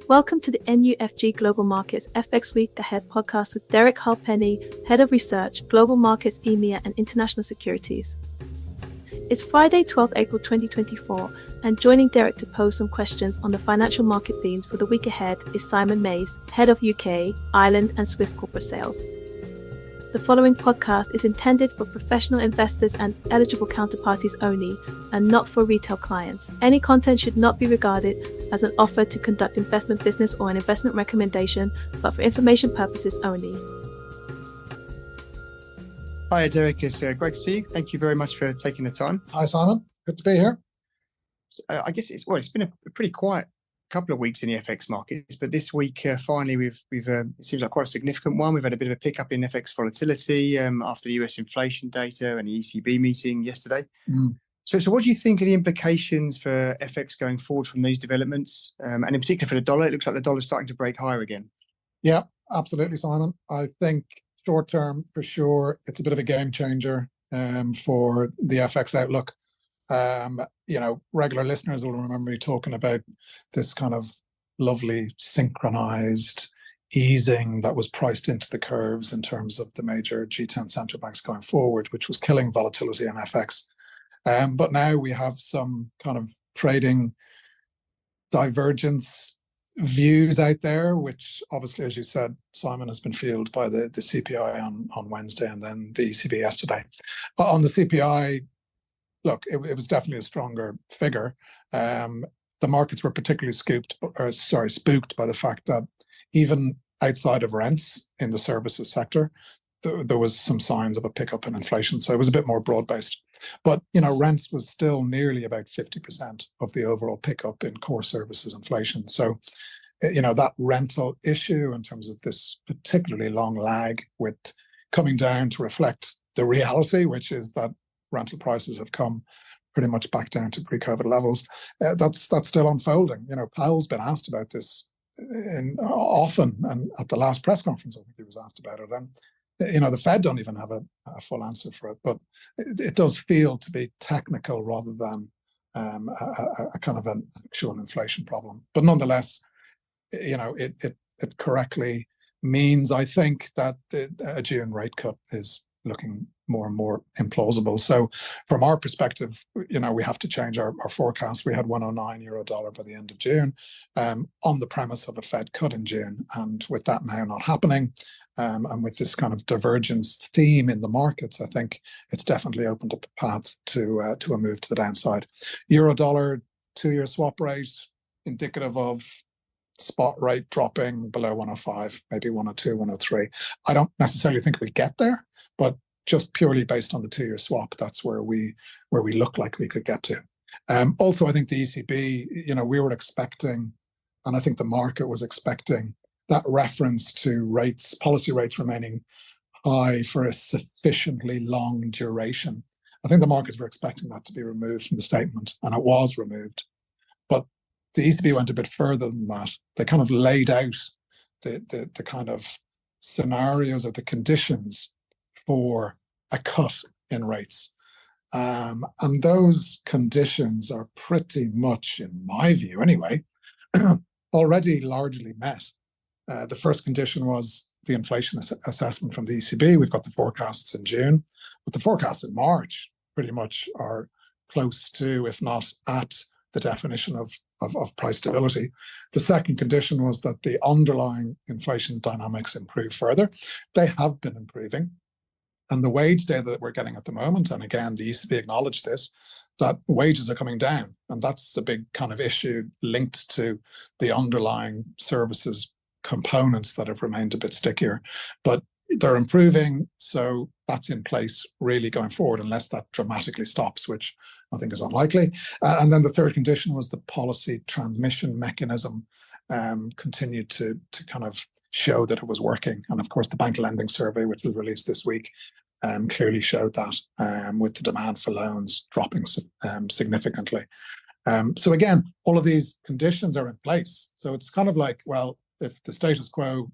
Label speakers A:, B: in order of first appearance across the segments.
A: Welcome to the MUFG Global Markets FX Week Ahead podcast with Derek Halpenny, Head of Research, Global Markets EMEA and International Securities. It's Friday, 12th April 2024, and joining Derek to pose some questions on the financial market themes for the week ahead is Simon Mays, Head of UK, Ireland and Swiss Corporate Sales. The following podcast is intended for professional investors and eligible counterparties only, and not for retail clients. Any content should not be regarded as an offer to conduct investment business or an investment recommendation, but for information purposes only.
B: Hi, Derek. It's great to see you. Thank you very much for taking the time.
C: Hi, Simon. Good to be here.
B: I guess it's been a pretty quiet couple of weeks in the FX markets, but this week finally we've it seems like quite a significant one. We've had a bit of a pickup in FX volatility after the US inflation data and the ECB meeting yesterday. So what do you think are the implications for FX going forward from these developments, and in particular for the dollar? It looks like the dollar's starting to break higher again.
C: Yeah, absolutely, Simon. I think short term for sure it's a bit of a game changer for the FX outlook. Regular listeners will remember me talking about this kind of lovely synchronized easing that was priced into the curves in terms of the major G10 central banks going forward, which was killing volatility in FX. But now we have some kind of trading divergence views out there, which obviously, as you said, Simon, has been fueled by the CPI on Wednesday and then the ECB yesterday. But on the CPI, look, it was definitely a stronger figure. The markets were particularly spooked by the fact that even outside of rents in the services sector, there was some signs of a pickup in inflation. So it was a bit more broad-based. But, rents was still nearly about 50% of the overall pickup in core services inflation. So, that rental issue in terms of this particularly long lag with coming down to reflect the reality, which is that rental prices have come pretty much back down to pre-COVID levels. That's still unfolding. Powell's been asked about this often, and at the last press conference, I think he was asked about it. And the Fed don't even have a full answer for it, but it does feel to be technical rather than a kind of an actual inflation problem. But nonetheless, it correctly means, I think, that a June rate cut is looking more and more implausible. So from our perspective, we have to change our forecast. We had 109 euro dollar by the end of June on the premise of a Fed cut in June. And with that now not happening, and with this kind of divergence theme in the markets, I think it's definitely opened up a path to a move to the downside. Euro dollar 2-year swap rate indicative of spot rate dropping below 105, maybe 102, 103. I don't necessarily think we get there, but just purely based on the 2-year swap, that's where we look like we could get to. Also, I think the ECB, we were expecting, and I think the market was expecting, that reference to policy rates remaining high for a sufficiently long duration. I think the markets were expecting that to be removed from the statement, and it was removed. But the ECB went a bit further than that. They kind of laid out the kind of scenarios or the conditions for a cut in rates. And those conditions are pretty much, in my view anyway, already largely met. The first condition was the inflation assessment from the ECB. We've got the forecasts in June, but the forecasts in March pretty much are close to, if not at, the definition of price stability. The second condition was that the underlying inflation dynamics improve further. They have been improving. And the wage data that we're getting at the moment, and again, the ECB acknowledged this, that wages are coming down. And that's the big kind of issue linked to the underlying services components that have remained a bit stickier. But they're improving, so that's in place really going forward, unless that dramatically stops, which I think is unlikely. And then the third condition was the policy transmission mechanism continued to kind of show that it was working. And of course, the bank lending survey, which was released this week, clearly showed that, with the demand for loans dropping significantly. So again, all of these conditions are in place. So it's kind of like, well, if the status quo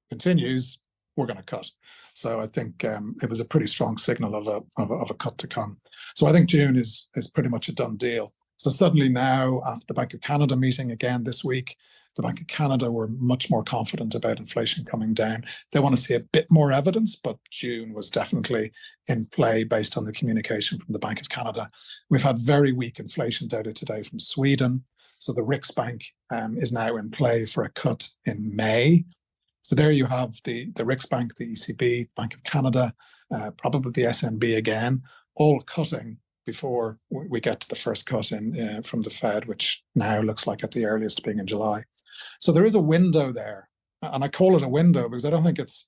C: continues, we're going to cut. So I think it was a pretty strong signal of a cut to come. So I think June is pretty much a done deal. So suddenly now, after the Bank of Canada meeting again this week, The Bank of Canada were much more confident about inflation coming down. They want to see a bit more evidence, but June was definitely in play based on the communication from the Bank of Canada. We've had very weak inflation data today from Sweden. So the Riksbank is now in play for a cut in May. So there you have the Riksbank, the ECB, Bank of Canada, probably the SNB again, all cutting before we get to the first cut in from the Fed, which now looks like at the earliest being in July. So there is a window there, and I call it a window because I don't think this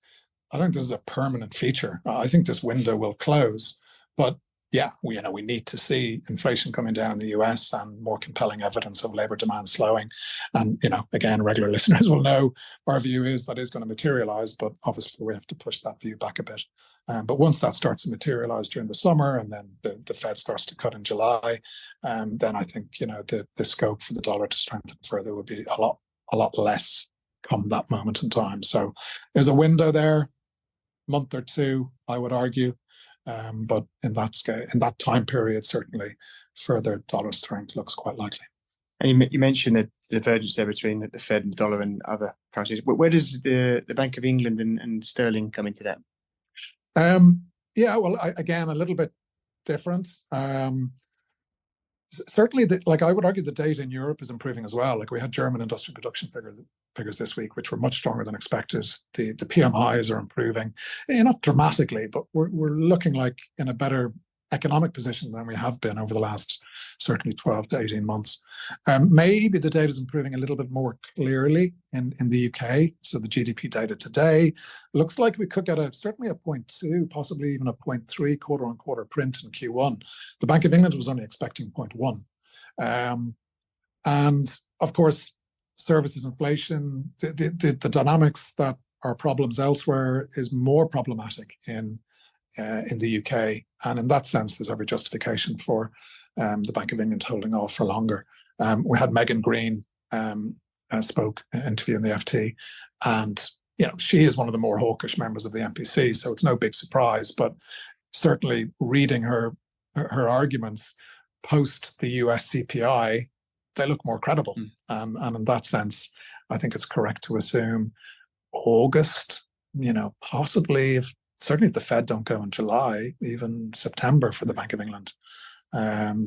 C: is a permanent feature. I think this window will close, but yeah, we need to see inflation coming down in the US and more compelling evidence of labor demand slowing. And, again, regular listeners will know our view is that is going to materialize, but obviously we have to push that view back a bit. But once that starts to materialize during the summer and then the Fed starts to cut in July, then I think, the scope for the dollar to strengthen further would be a lot less come that moment in time. So there's a window there, month or two, I would argue. But in that time period, certainly further dollar strength looks quite likely.
B: And you mentioned that the divergence there between the Fed and the dollar and other currencies. Where does the Bank of England and sterling come into that?
C: Again, a little bit different. Certainly, I would argue the data in Europe is improving as well. Like we had German industrial production figures this week, which were much stronger than expected. The PMIs are improving, not dramatically, but we're looking like in a better economic position than we have been over the last certainly 12 to 18 months. Maybe the data is improving a little bit more clearly in the UK. So the GDP data today looks like we could get certainly a 0.2, possibly even a 0.3 quarter-on-quarter print in Q1. The Bank of England was only expecting 0.1. And of course, services inflation, the dynamics that are problems elsewhere is more problematic in the UK. And in that sense, there's every justification for the Bank of England holding off for longer. We had Megan Green spoke interview in the FT, and she is one of the more hawkish members of the MPC, so it's no big surprise. But certainly reading her arguments post the US CPI, they look more credible. And in that sense, I think it's correct to assume August, possibly certainly if the Fed don't go in July, even September for the Bank of England.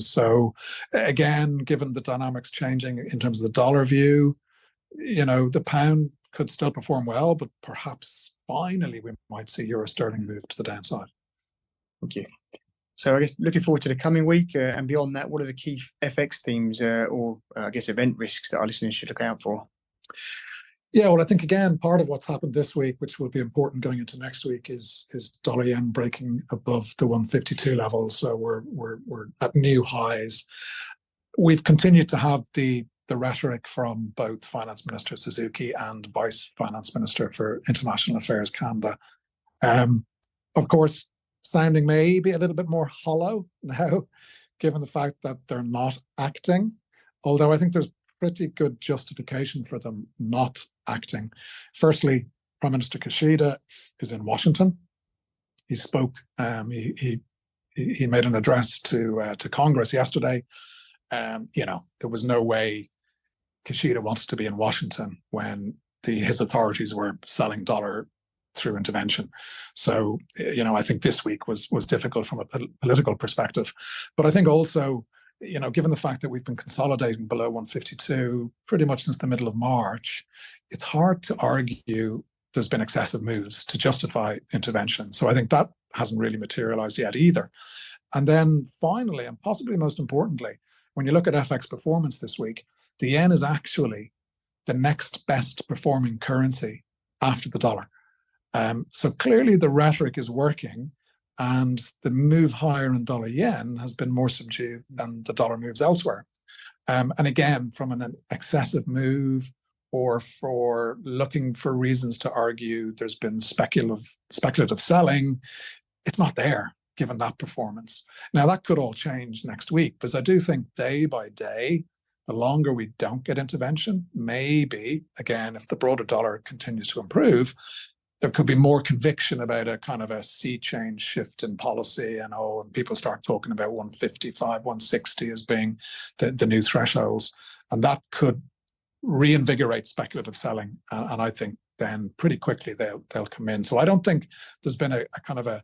C: So again, given the dynamics changing in terms of the dollar view, the pound could still perform well, but perhaps finally we might see euro sterling move to the downside.
B: Thank you. So I guess looking forward to the coming week and beyond that, what are the key FX themes or I guess event risks that our listeners should look out for?
C: Yeah, well, I think again, part of what's happened this week, which will be important going into next week, is dollar yen breaking above the 152 level. So we're at new highs. We've continued to have the rhetoric from both Finance Minister Suzuki and Vice Finance Minister for International Affairs Canada. Of course, sounding maybe a little bit more hollow now, given the fact that they're not acting. Although I think there's pretty good justification for them not acting. Firstly, Prime Minister Kishida is in Washington. He spoke. He made an address to Congress yesterday. There was no way Kishida wanted to be in Washington when his authorities were selling dollar through intervention. So I think this week was difficult from a political perspective, but I think also, given the fact that we've been consolidating below 152 pretty much since the middle of March, it's hard to argue there's been excessive moves to justify intervention. So I think that hasn't really materialized yet either. And then finally, and possibly most importantly, when you look at FX performance this week, the yen is actually the next best performing currency after the dollar. So clearly the rhetoric is working, and the move higher in dollar yen has been more subdued than the dollar moves elsewhere. And again, from an excessive move or for looking for reasons to argue there's been speculative selling, it's not there given that performance. Now that could all change next week, because I do think day by day, the longer we don't get intervention, maybe, again, if the broader dollar continues to improve, there could be more conviction about a kind of a sea change shift in policy, and people start talking about 155, 160 as being the new thresholds. And that could reinvigorate speculative selling, and I think then pretty quickly they'll come in. So I don't think there's been a kind of a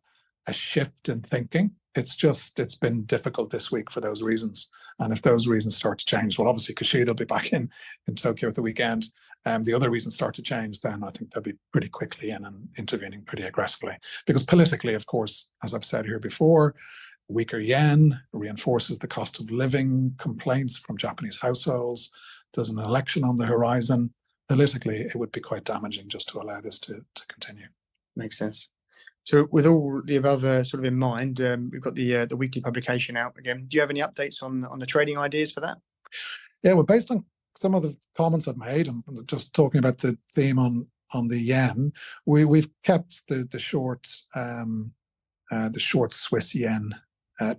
C: shift in thinking. It's been difficult this week for those reasons. And if those reasons start to change, well, obviously Kushida will be back in Tokyo at the weekend. The other reasons start to change, then I think they'll be pretty quickly in and intervening pretty aggressively. Because politically, of course, as I've said here before, weaker yen reinforces the cost of living complaints from Japanese households. There's an election on the horizon. Politically, it would be quite damaging just to allow this to continue.
B: Makes sense. So with all the above sort of in mind, we've got the weekly publication out again. Do you have any updates on the trading ideas for that?
C: Yeah, well, based on some of the comments I've made, and just talking about the theme on the yen, we've kept the short Swiss yen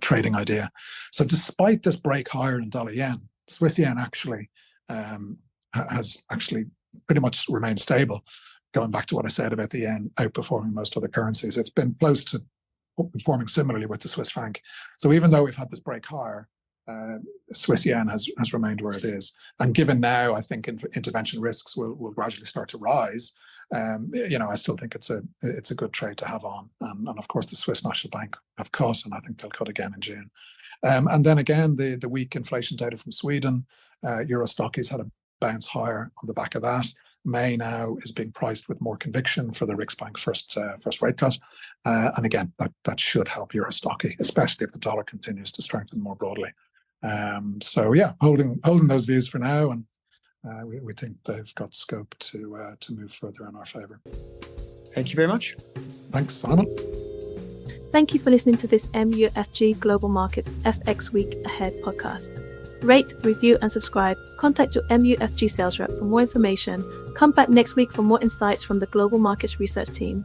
C: trading idea. So despite this break higher in dollar yen, Swiss yen actually has actually pretty much remained stable. Going back to what I said about the yen outperforming most other currencies, it's been close to performing similarly with the Swiss franc. So even though we've had this break higher, Swiss yen has remained where it is. And given now, I think intervention risks will gradually start to rise. I still think it's a good trade to have on. And of course, the Swiss National Bank have cut, and I think they'll cut again in June. And then again, the weak inflation data from Sweden, Euro Stockies had a bounce higher on the back of that. May now is being priced with more conviction for the Riksbank first rate cut. And again, that should help Euro Stocky, especially if the dollar continues to strengthen more broadly. So yeah, holding those views for now, and we think they've got scope to move further in our favour.
B: Thank you very much.
C: Thanks, Simon.
A: Thank you for listening to this MUFG Global Markets FX Week Ahead podcast. Rate, review, and subscribe. Contact your MUFG sales rep for more information. Come back next week for more insights from the Global Markets Research team.